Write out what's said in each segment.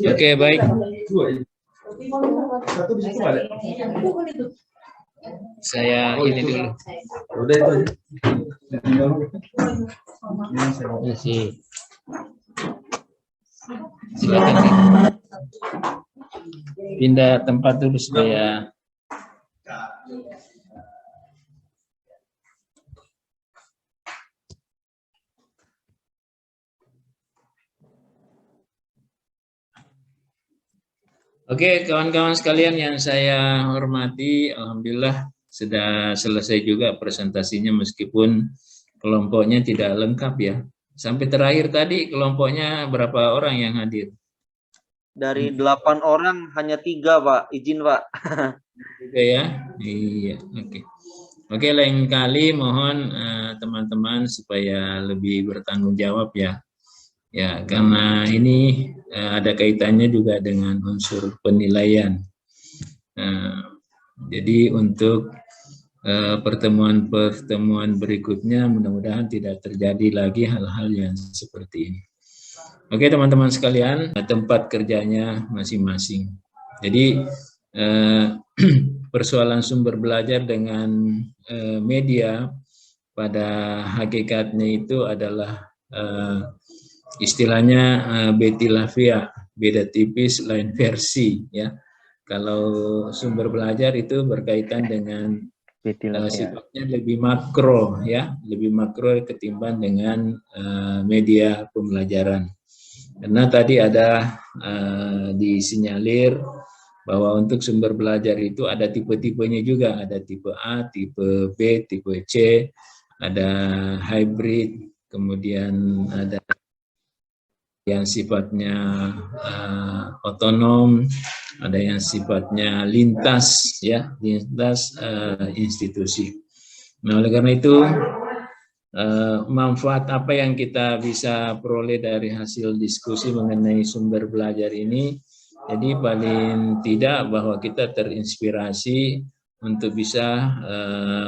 Oke, baik. Saya ini dulu. Udah itu aja. Silakan. Pindah tempat dulu supaya Oke, kawan-kawan sekalian yang saya hormati, alhamdulillah sudah selesai juga presentasinya meskipun kelompoknya tidak lengkap ya. Sampai terakhir tadi kelompoknya berapa orang yang hadir? Dari 8 orang hanya 3, Pak. Izin, Pak. Juga ya? Iya, oke. Oke, lain kali mohon teman-teman supaya lebih bertanggung jawab ya. Ya, karena ini ada kaitannya juga dengan unsur penilaian. Jadi untuk pertemuan-pertemuan berikutnya mudah-mudahan tidak terjadi lagi hal-hal yang seperti ini. Oke teman-teman sekalian, tempat kerjanya masing-masing. Jadi persoalan sumber belajar dengan media pada hakikatnya itu adalah istilahnya betilafia, beda tipis lain versi ya. Kalau sumber belajar itu berkaitan dengan sifatnya lebih makro ya, lebih makro ketimbang dengan media pembelajaran. Karena tadi ada disinyalir bahwa untuk sumber belajar itu ada tipe-tipenya juga, ada tipe A, tipe B, tipe C, ada hybrid, kemudian ada yang sifatnya otonom, ada yang sifatnya lintas ya, lintas institusi. Nah, oleh karena itu manfaat apa yang kita bisa peroleh dari hasil diskusi mengenai sumber belajar ini? Jadi paling tidak bahwa kita terinspirasi untuk bisa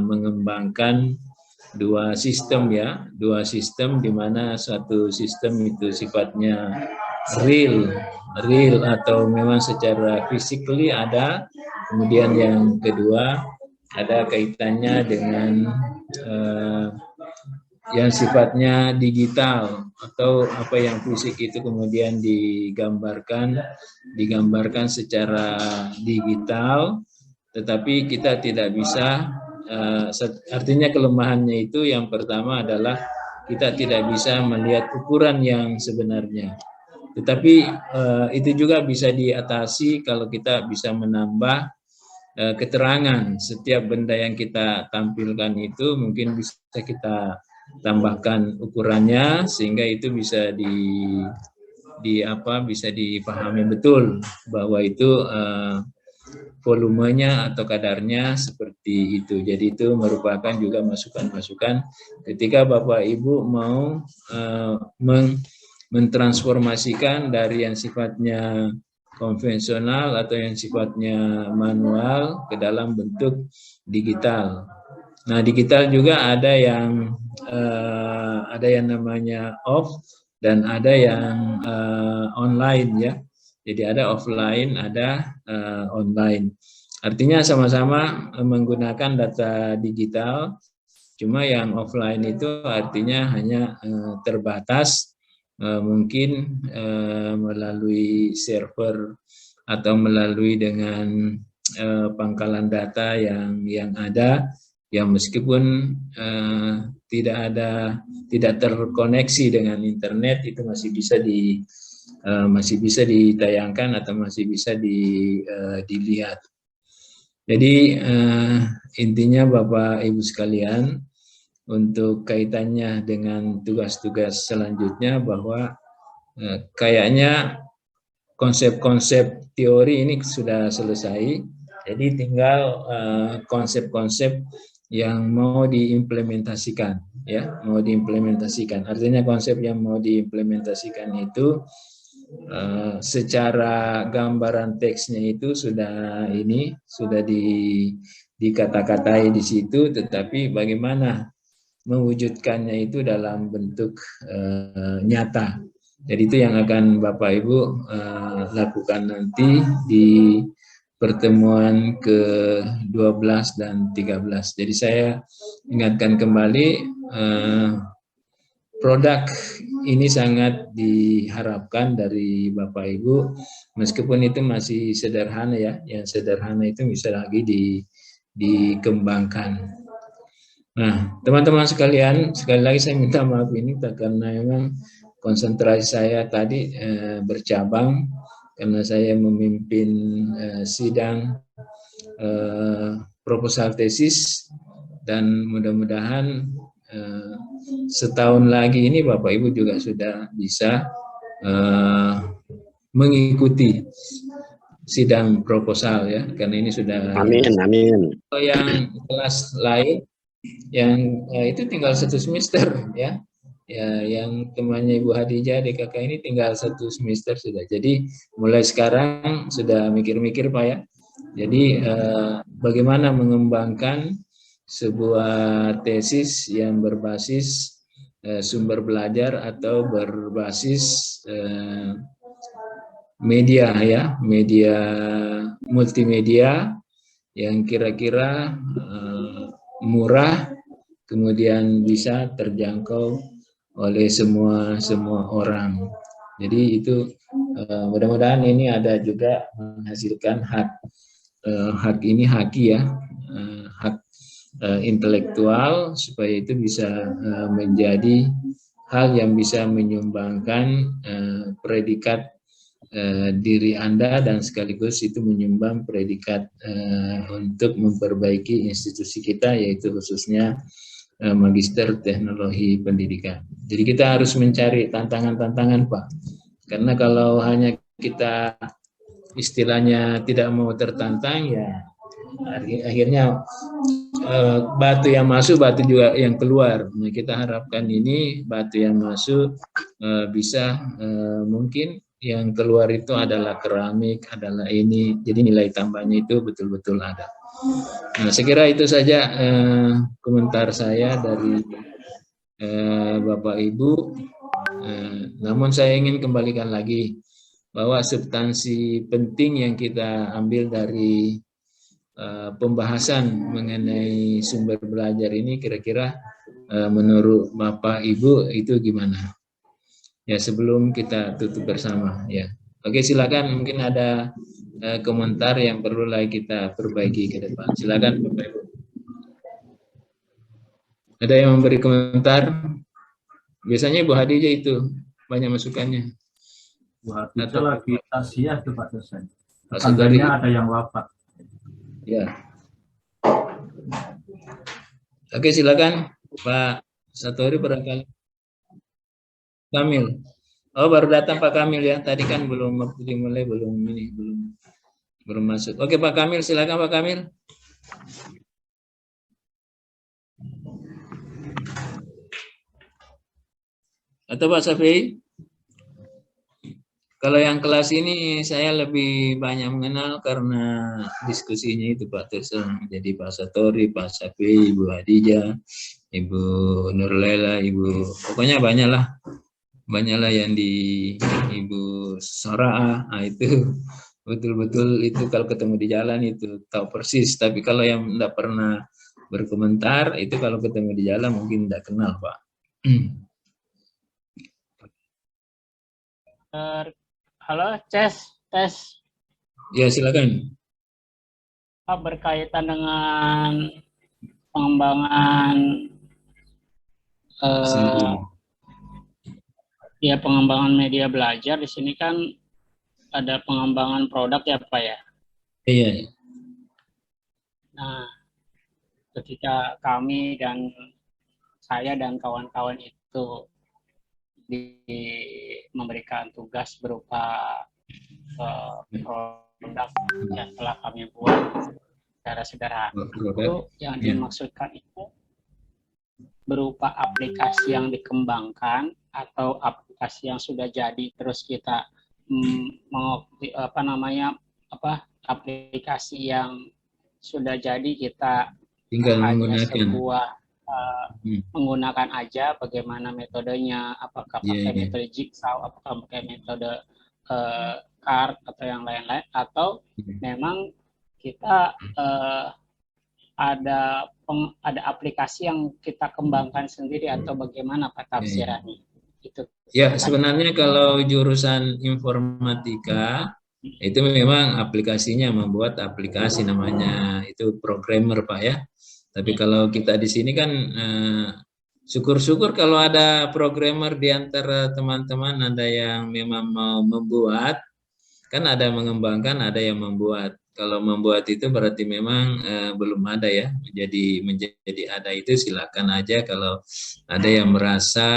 mengembangkan dua sistem ya, dua sistem di mana satu sistem itu sifatnya real atau memang secara physically ada, kemudian yang kedua ada kaitannya dengan yang sifatnya digital atau apa yang fisik itu kemudian digambarkan secara digital, tetapi kita tidak bisa artinya kelemahannya itu yang pertama adalah kita tidak bisa melihat ukuran yang sebenarnya. Tetapi itu juga bisa diatasi kalau kita bisa menambah keterangan setiap benda yang kita tampilkan itu mungkin bisa kita tambahkan ukurannya sehingga itu bisa bisa dipahami betul bahwa itu volumenya atau kadarnya seperti itu. Jadi itu merupakan juga masukan-masukan ketika Bapak Ibu mau mentransformasikan dari yang sifatnya konvensional atau yang sifatnya manual ke dalam bentuk digital. Nah, digital juga ada yang namanya off dan ada yang online ya. Jadi ada offline, ada online. Artinya sama-sama menggunakan data digital, cuma yang offline itu artinya hanya terbatas, mungkin melalui server atau melalui dengan pangkalan data yang ada, yang meskipun tidak terkoneksi dengan internet itu masih bisa ditayangkan atau masih bisa dilihat. Jadi intinya Bapak Ibu sekalian, untuk kaitannya dengan tugas-tugas selanjutnya bahwa kayaknya konsep-konsep teori ini sudah selesai, jadi tinggal konsep-konsep yang mau diimplementasikan ya, mau diimplementasikan. Artinya konsep yang mau diimplementasikan itu secara gambaran teksnya itu sudah dikata-katai di situ, tetapi bagaimana mewujudkannya itu dalam bentuk nyata. Jadi itu yang akan Bapak Ibu lakukan nanti di pertemuan ke-12 dan 13. Jadi saya ingatkan kembali, produk ini sangat diharapkan dari Bapak Ibu, meskipun itu masih sederhana ya, yang sederhana itu bisa lagi dikembangkan. Nah, teman-teman sekalian, sekali lagi saya minta maaf ini karena memang konsentrasi saya tadi bercabang karena saya memimpin sidang proposal tesis, dan mudah-mudahan setahun lagi ini Bapak Ibu juga sudah bisa mengikuti sidang proposal ya, karena ini sudah Amin. yang kelas lain yang itu tinggal 1 semester ya. Ya, yang temannya Ibu Hadijah DKK ini tinggal 1 semester sudah. Jadi mulai sekarang sudah mikir-mikir Pak ya. Jadi bagaimana mengembangkan sebuah tesis yang berbasis sumber belajar atau berbasis media ya, media multimedia yang kira-kira murah, kemudian bisa terjangkau oleh semua orang. Jadi itu mudah-mudahan ini ada juga menghasilkan hak ini haki ya, hak intelektual, supaya itu bisa menjadi hal yang bisa menyumbangkan predikat diri Anda, dan sekaligus itu menyumbang predikat untuk memperbaiki institusi kita, yaitu khususnya Magister Teknologi Pendidikan. Jadi kita harus mencari tantangan-tantangan Pak, karena kalau hanya kita istilahnya tidak mau tertantang ya akhirnya batu yang masuk, batu juga yang keluar. Nah, kita harapkan ini batu yang masuk bisa mungkin yang keluar itu adalah keramik, adalah ini, jadi nilai tambahnya itu betul-betul ada. Nah, saya kira itu saja komentar saya dari Bapak Ibu. Namun saya ingin kembalikan lagi bahwa substansi penting yang kita ambil dari pembahasan mengenai sumber belajar ini kira-kira menurut Bapak Ibu itu gimana? Ya, sebelum kita tutup bersama ya. Oke, silakan, mungkin ada komentar yang perlu lagi kita perbaiki ke depan. Silakan Bapak Ibu. Ada yang memberi komentar? Biasanya Bu Hadijah itu banyak masukannya. Bu Hadijah lagi tasiyah tuh Pak dosen. Tetangganya ada yang wafat. Ya. Oke, silakan Pak Satori barangkali. Kamil. Oh, baru datang Pak Kamil ya. Tadi kan belum dimulai, belum masuk. Oke, Pak Kamil, silakan Pak Kamil. Atau Pak Safi? Kalau yang kelas ini saya lebih banyak mengenal karena diskusinya itu Pak Tersen. Jadi Pak Satori, Pak Safi, Ibu Hadijah, Ibu Nurlela, pokoknya banyaklah yang di Ibu Sora. Itu betul-betul itu kalau ketemu di jalan itu tahu persis. Tapi kalau yang tidak pernah berkomentar itu kalau ketemu di jalan mungkin tidak kenal Pak. Halo, tes. Ya, silakan. Pak, berkaitan dengan pengembangan pengembangan media belajar di sini kan ada pengembangan produk ya Pak ya. Iya. Nah, ketika kami dan saya dan kawan-kawan itu memberikan tugas berupa produk yang telah kami buat secara sederhana. Itu yang dimaksudkan itu berupa aplikasi yang dikembangkan atau aplikasi yang sudah jadi terus kita aplikasi yang sudah jadi kita tinggal hanya menggunakan sebuah menggunakan aja bagaimana metodenya, apakah pakai metode jigsaw, apakah pakai metode card atau yang lain-lain, atau memang kita ada aplikasi yang kita kembangkan sendiri, atau bagaimana Pak tafsirannya? Itu. Ya, sebenarnya kalau jurusan informatika itu memang aplikasinya membuat aplikasi, namanya itu programmer Pak ya. Tapi kalau kita di sini kan syukur-syukur kalau ada programmer di antara teman-teman, ada yang memang mau membuat, kan ada yang mengembangkan, ada yang membuat. Kalau membuat itu berarti memang belum ada ya, menjadi ada itu silakan aja. Kalau ada yang merasa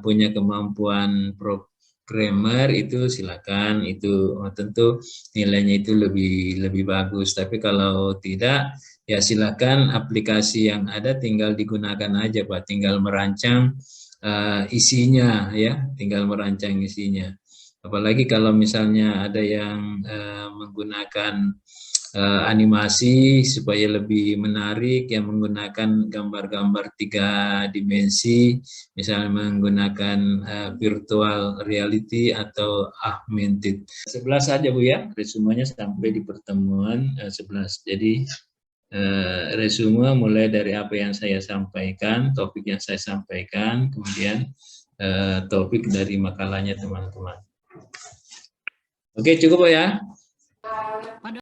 punya kemampuan programmer itu silakan, itu tentu nilainya itu lebih bagus. Tapi kalau tidak ya silakan, aplikasi yang ada tinggal digunakan aja Pak, tinggal merancang isinya ya, tinggal merancang isinya. Apalagi kalau misalnya ada yang menggunakan animasi supaya lebih menarik, yang menggunakan gambar-gambar 3 dimensi, misalnya menggunakan virtual reality atau augmented. 11 saja Bu ya, resumenya sampai di pertemuan 11. Jadi resume mulai dari apa yang saya sampaikan, topik yang saya sampaikan, kemudian topik dari makalahnya teman-teman. Oke, cukup ya.